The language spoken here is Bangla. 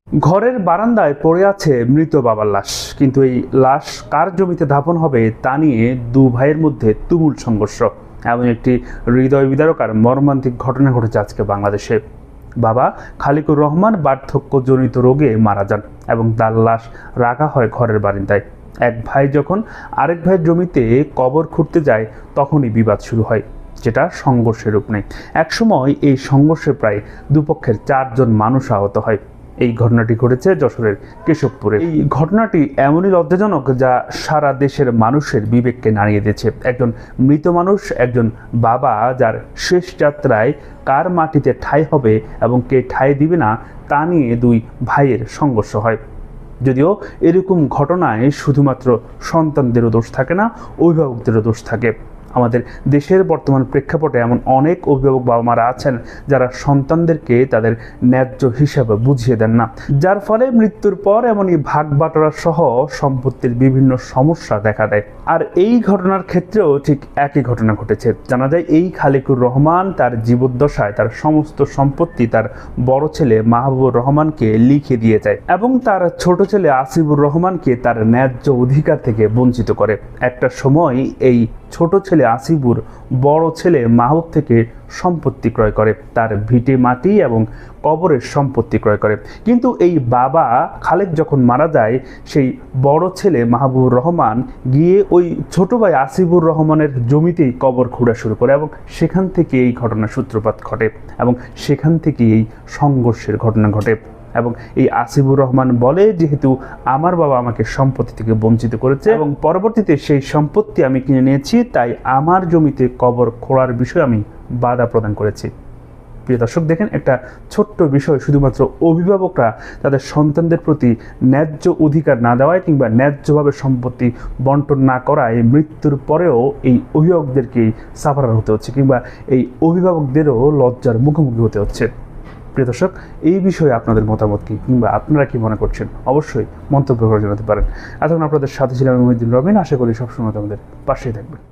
ঘরের বারান্দায় পড়ে আছে মৃত বাবার লাশ, কিন্তু এই লাশ কার জমিতে দাফন হবে তা নিয়ে দু ভাইয়ের মধ্যে তুমুল সংঘর্ষ। এমন একটি হৃদয় বিদারক আর মর্মান্তিক ঘটনা ঘটেছে আজকে বাংলাদেশে। বাবা খালিকুর রহমান বার্ধক্যজনিত রোগে মারা যান এবং তার লাশ রাখা হয় ঘরের বারান্দায়। এক ভাই যখন আরেক ভাইয়ের জমিতে কবর খুঁড়তে যায় তখনই বিবাদ শুরু হয়, যেটা সংঘর্ষের রূপ নেয়। একসময় এই সংঘর্ষে প্রায় দুপক্ষের 4 জন মানুষ আহত হয়। এই ঘটনাটি ঘটেছে যশোরের কেশবপুরে। এই ঘটনাটি এমনই লজ্জাজনক যা সারা দেশের মানুষের বিবেককে নাড়িয়ে দিয়েছে। একজন মৃত মানুষ, একজন বাবা যার শেষ যাত্রায় কার মাটিতে ঠাঁই হবে এবং কে ঠাঁই দিবে না তা নিয়ে দুই ভাইয়ের সংঘর্ষ হয়। যদিও এরকম ঘটনায় শুধুমাত্র সন্তানদেরও দোষ থাকে না, অভিভাবকদেরও দোষ থাকে। আমাদের দেশের বর্তমান প্রেক্ষাপটে এমন অনেক অভিভাবক বাবা মারা আছেন যারা সন্তানদেরকে তাদের ন্যায্য হিসাবে বুঝিয়ে দেন না, যার ফলে মৃত্যুর পর এমনই ভাগ বাটোয়ারা সহ সম্পত্তির বিভিন্ন সমস্যা দেখা দেয়। আর এই ঘটনার ক্ষেত্রেও ঠিক একই ঘটনা ঘটেছে। জানা যায় এই খালিকুর রহমান তার জীবদ্দশায় তার সমস্ত সম্পত্তি তার বড় ছেলে মাহবুবুর রহমানকে লিখে দিয়ে যায় এবং তার ছোট ছেলে আসিফুর রহমানকে তার ন্যায্য অধিকার থেকে বঞ্চিত করে। একটা সময় এই ছোট ছেলে আসিফুর বড় ছেলে মাহবুব থেকে সম্পত্তি ক্রয় করে, তার ভিটে মাটি এবং কবরের সম্পত্তি ক্রয় করে। কিন্তু এই বাবা খালেক যখন মারা যায়, সেই বড় ছেলে মাহবুবুর রহমান গিয়ে ওই ছোট ভাই আসিফুর রহমানের জমিতেই কবর খোঁড়া শুরু করে এবং সেখান থেকে এই ঘটনার সূত্রপাত ঘটে এবং সেখান থেকে এই সংঘর্ষের ঘটনা ঘটে। এবং এই আসিফুর রহমান বলে, যেহেতু আমার বাবা আমাকে সম্পত্তি থেকে বঞ্চিত করেছে এবং পরবর্তীতে সেই সম্পত্তি আমি কিনে নিয়েছি, তাই আমার জমিতে কবর খোঁড়ার বিষয়ে আমি বাধা প্রদান করেছি। প্রিয় দর্শক, দেখেন, একটা ছোট্ট বিষয় শুধুমাত্র অভিভাবকরা তাদের সন্তানদের প্রতি ন্যায্য অধিকার না দেওয়ায় কিংবা ন্যায্যভাবে সম্পত্তি বন্টন না করায় মৃত্যুর পরেও এই অভিভাবকদেরকেই সাফারার হতে হচ্ছে কিংবা এই অভিভাবকদেরও লজ্জার মুখোমুখি হতে হচ্ছে। প্রিয় দর্শক, এই বিষয়ে আপনাদের মতামত কি কিংবা আপনারা কি মনে করছেন অবশ্যই মন্তব্য করে জানাতে পারেন। এতক্ষণ আপনাদের সাথে ছিলাম আমি মহিউদ্দিন রবিন। আশা করি সবসময় আমাদের পাশেই থাকবেন।